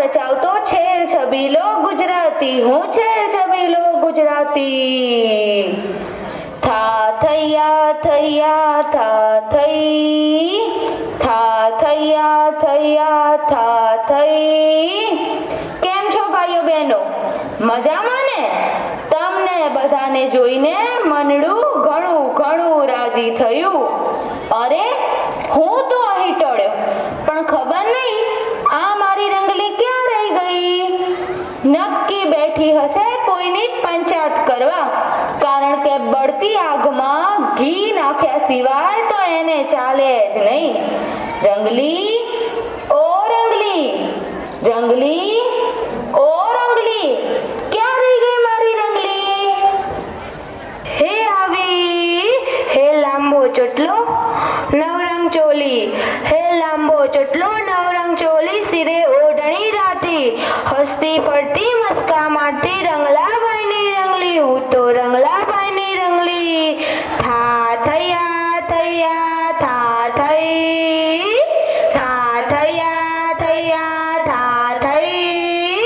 નચાવતો છેલ છબીલો ગુજરાતી, હું છેલ છબીલો ગુજરાતી. થા થૈયા થૈયા થા થઈ, થા થૈયા થૈયા થા થઈ. કેમ છો ભાઈઓ બહેનો? મજામાં ને? તમને બધાને જોઈને મનડું ઘણું ઘણું રાજી થયું. અરે હું તો અહીં ટળ્યો, પણ ખબર નહીં આ મારી રંગલી ક્યાં રહી ગઈ? નક્કી બેઠી હશે કોઈની પંચાયત કરવા, કારણ કે બળતી આગમાં ઘી નાખ્યા સિવાય તો એને ચાલે જ નહીં. રંગલી, ઓ રંગલી, રંગલી, ઓ રંગલી, ક્યાં રહી ગઈ મારી રંગલી? હે આવી, હે લાંબો ચોટલો નવરંગ ચોલી, હે લાંબો ચોટલો નવરંગ ચોલી, સિરે ઓઢણી રાતી, હસતી ફરતી મસ્કા મારતી રંગલાભાઈની રંગલી, હું તો રંગલાભાઈની રંગલી. થા થૈયા થૈયા થા થઈ, થા થૈયા થૈયા થા થઈ,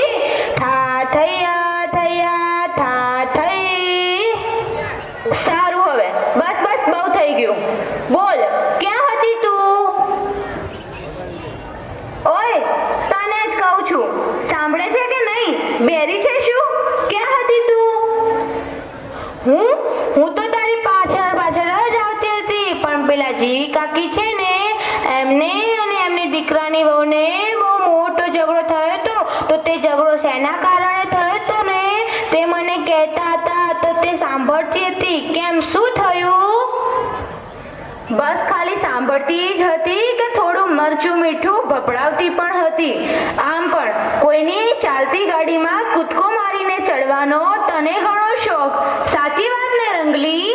થા થૈયા થૈયા થા થઈ. સારું, હવે બસ બસ બહુ થઈ ગયું. બોલ, ક્યાં હતી તું? ઓય, તને જ કહું છું, સાંભળે છે કે નહીં? બેરી છે શું? ક્યાં હતી તું? હું તો તારી પાછળ પાછળ જ આવતી હતી, પણ પેલા જીવી કાકી છે ને, એમને અને એમની દીકરાની વહુને બહુ મોટો ઝઘડો થયો હતો. તો તે ઝઘડો શેના કારણે થયો હતો ને તે મને કહેતા હતા, તો તે સાંભળતી હતી. કેમ, શું થયું? બસ ખાલી સાંભળતી જ હતી કે થોડું મરચું મીઠું ભભડાવતી પણ હતી? આમ પણ કોઈની ચાલતી ગાડીમાં કૂદકો મારીને ચડવાનો તને ઘણો શોખ, સાચી વાત ને રંગલી?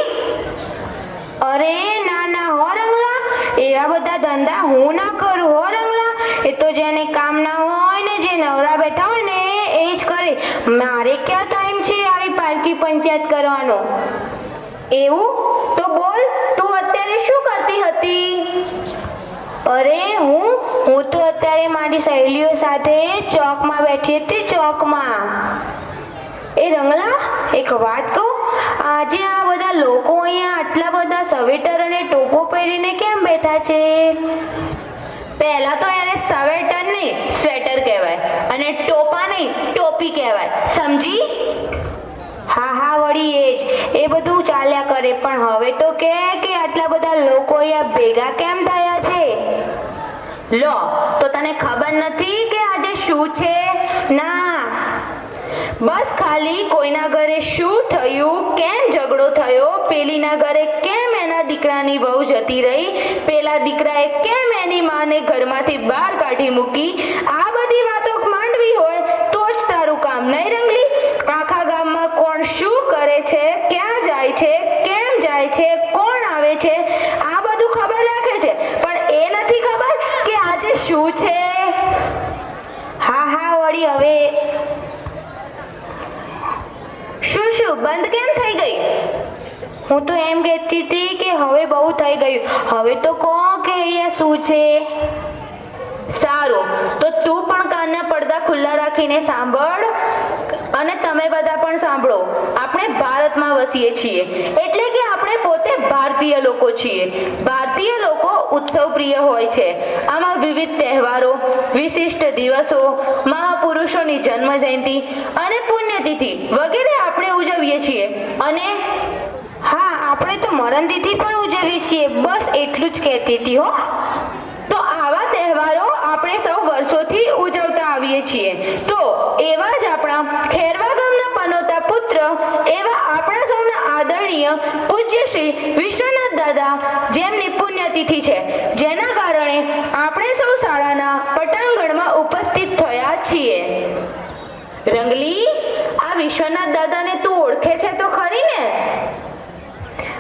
અરે ના ના હો રંગલા, એવા બધા ધંધા હું ના કરું હો રંગલા. એ તો જેને કામ ના હોય ને, જે નવરા બેઠા હોય ને એ જ કરે. મારે ક્યાં ટાઈમ છે આવી પારકી પંચાયત કરવાનો? એવું? તો બોલ, તું અત્યારે શું કરતી હતી? અરે હું તો અત્યારે મારી સહેલીઓ સાથે ચોકમાં બેઠી હતી, ચોકમાં. એ રંગલા, એક વાત કહું, આજે આ બધા લોકો અહીંયા આટલા બધા સ્વેટર અને ટોપો પહેરીને કેમ બેઠા છે? પહેલા તો એને સ્વેટર નહીં સ્વેટર કહેવાય, અને ટોપા નહીં ટોપી કહેવાય, સમજી? હા હા, વળી એ બધું ચાલ્યા કરે, પણ હવે તો કે આટલા બધા લોકો અહીંયા ભેગા કેમ થયા છે? લો, તો તને ખબર નથી કે આજે શું છે? ના. બસ ખાલી કોઈના ઘરે શું થયું, કેમ ઝઘડો થયો, પેલીના ઘરે કેમ એના દીકરાની વહુ જતી રહી, પેલા દીકરાએ કેમ એની માને ઘરમાંથી બહાર કાઢી મૂકી, આ બધી વાતો માંડવી હોય તો જ તારું કામ, નહીં રંગલી? આખા ગામમાં કોણ શું કરે છે, ક્યાં જાય છે, કેમ જાય છે, કોણ આવે છે, આ બધું ખબર રાખે છે, પણ એ નથી ખબર કે આજે શું છે? હા હા, વળી હવે શું બંધ કેમ થઈ ગઈ? હું તો એમ કહેતી હતી કે હવે બહુ થઈ ગયું, હવે તો કહો કે અહીંયા શું છે? સારું, તો તું પણ કાનના પડદા ખુલ્લા રાખીને સાંભળ, અને તમે બધા પણ સાંભળો. આપણે ભારતમાં વસીએ છીએ, એટલે કે આપણે પોતે ભારતીય લોકો છીએ. ભારતીય લોકો ઉત્સવ પ્રિય હોય છે. આમાં વિવિધ તહેવારો, વિશિષ્ટ દિવસો, મહાપુરુષોની જન્મ જયંતિ અને પુણ્યતિથિ વગેરે આપણે ઉજવીએ છીએ. અને હા, આપણે તો મરણતિથિ પણ ઉજવીએ છીએ. બસ એટલું જ કહેતી હતી હો. તો આવા તહેવારો આપણે સૌ વર્ષોથી ઉજવતા આવીએ છીએ. તો એવા જ આપણા ખેરવા ગામના પનોતા પુત્ર એવા આપણા સૌના આદરણીય પૂજ્ય શ્રી વિશ્વનાથ દાદા, જેમની પુણ્યતિથિ છે, જેના કારણે આપણે સૌ શાળાના પટાંગણમાં ઉપસ્થિત થયા છીએ. રંગલી, આ વિશ્વનાથ દાદાને તું ઓળખે છે તો ખરી ને?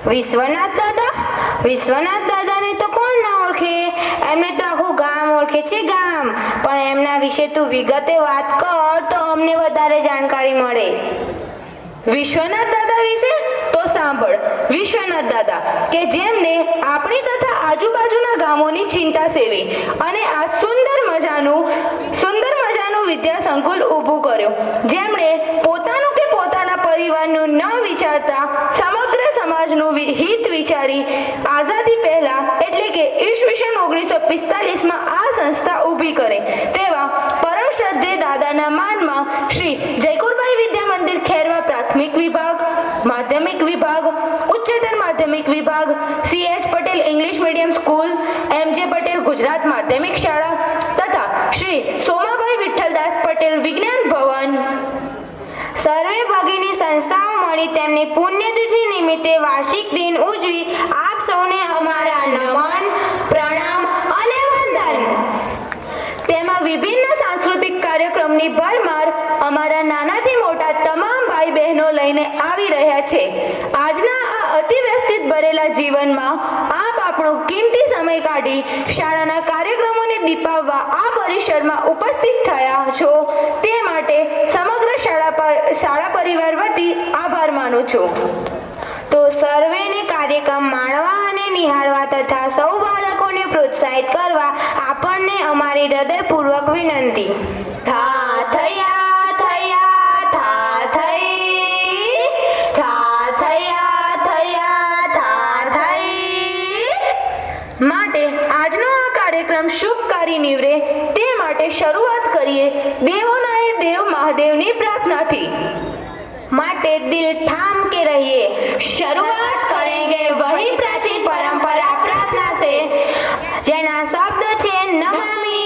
વિશ્વનાથ દાદાને તો કોણ ના ઓળખે? એમને તો આખું ગામ ઓળખે છે, ગામ. પણ એમના વિશે તું વિગતે વાત કર તો અમને વધારે જાણકારી મળે. વિશ્વનાથ દાદા વિશે તો સાંભળ. વિશ્વનાથ દાદા કે જેમને આપણી તથા આજુબાજુના ગામોની ચિંતા સેવી અને આ સુંદર મજાનું વિદ્યા વિચારતા સમગ્ર સમાજનું હિત વિચારી આઝાદી પહેલા એટલે કે ઈસવીસન 1945માં આ સંસ્થા ઊભી કરે તેવા પરમ શ્રદ્ધેય દાદાના માનમાં શ્રી જયકુરભાઈ વિદ્યા મંદિર ખેરવા પ્રાથમિક વિભાગ, માધ્યમિક વિભાગ, ઉચ્ચતર માધ્યમિક વિભાગ, CH Patel English medium school, MJ Patel Gujarat માધ્યમિક શાળા તથા શ્રી સોમાભાઈ વિઠ્ઠલદાસ પટેલ વિજ્ઞાન ભવન સર્વે ભગીની સંસ્થાઓ મળી તેમની પુણ્યતિથિ નિમિત્તે વાર્ષિક દિન ઉજવી આપ સૌને અમારા નમન, પ્રણામ અને વંદન. તેમાં વિભિન્ન સાંસ્કૃતિક કાર્યક્રમની ભરમાર અમારા નાનાથી મોટા તમામ ભાઈ બહેનો લઈને આવી રહ્યા છે. આજના આ અતિવ્યસ્તિત ભરેલા જીવનમાં આપ આપણો કિંમતી સમય કાઢી શાળાના કાર્યક્રમોને દીપાવવા આ પરિસરમાં ઉપસ્થિત થયા છો તે માટે સમગ્ર શાળા પરિવાર વતી આભાર માનું છું. તો સર્વેને કાર્યક્રમ માણવા અને નિહાળવા તથા સૌ બાળકોને પ્રોત્સાહિત કરવા આપણને અમારી હૃદયપૂર્વક વિનંતી. થા થયા થયા થા થઈ, થા થયા થયા થા થઈ. માટે આજનો આ કાર્યક્રમ શુભકારી નીવડે તે માટે શરૂઆત કરીએ દેવોના એ દેવ મહાદેવની પ્રાર્થનાથી. માટે દિલ થામ के रहिए. शुरुआत करेंगे वही प्राचीन परंपरा प्रार्थना से જેના શબ્દ છે નમામિ